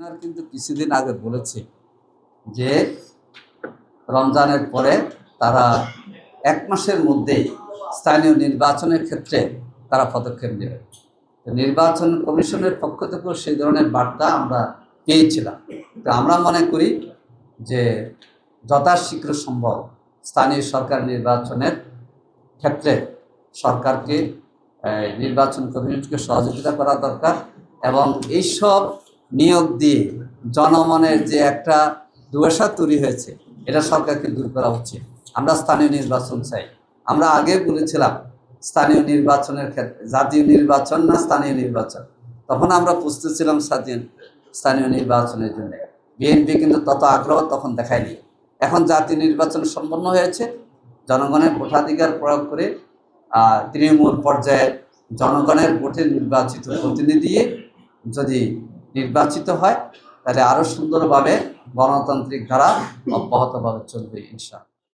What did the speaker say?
Commissioner কিন্তু কিছুদিন আগে বলেছে যে রমজানের পরে তারা 1 মাসের মধ্যেই স্থানীয় নির্বাচনের ক্ষেত্রে তারা পদক্ষেপ নেবে। নির্বাচন কমিশনের পক্ষ থেকেও সেই ধরনের বার্তা আমরা পেয়েছিলাম। তো আমরা মনে করি যে যথাশীঘ্র সম্ভব স্থানীয় সরকার নির্বাচনের ক্ষেত্রে সরকারকে নির্বাচন কমিশনকে সহযোগিতা করা দরকার এবং এইসব নিয়োগ দিয়ে জনমনের যে একটা দুয়াশা তৈরি হয়েছে এটা সরকারকে দূর করা উচিত। আমরা স্থানীয় নির্বাচন চাই। আমরা আগে বলেছিলাম স্থানীয় নির্বাচনের ক্ষেত্রে জাতীয় নির্বাচন না স্থানীয় নির্বাচন, তখন আমরা প্রস্তুত ছিলাম স্থানীয় নির্বাচনের জন্য। বিএনপি কিন্তু তত আগ্রহ তখন দেখায়নি। এখন জাতীয় নির্বাচন সম্পন্ন হয়েছে, জনগণের ভোটাধিকার প্রয়োগ করে তৃণমূল পর্যায়ে জনগণের ভোটে নির্বাচিত প্রতিনিধি যদি নির্বাচিত হয় তাহলে আরো সুন্দরভাবে গণতান্ত্রিক ধারা অব্যাহতভাবে চলবে ইনশাআল্লাহ।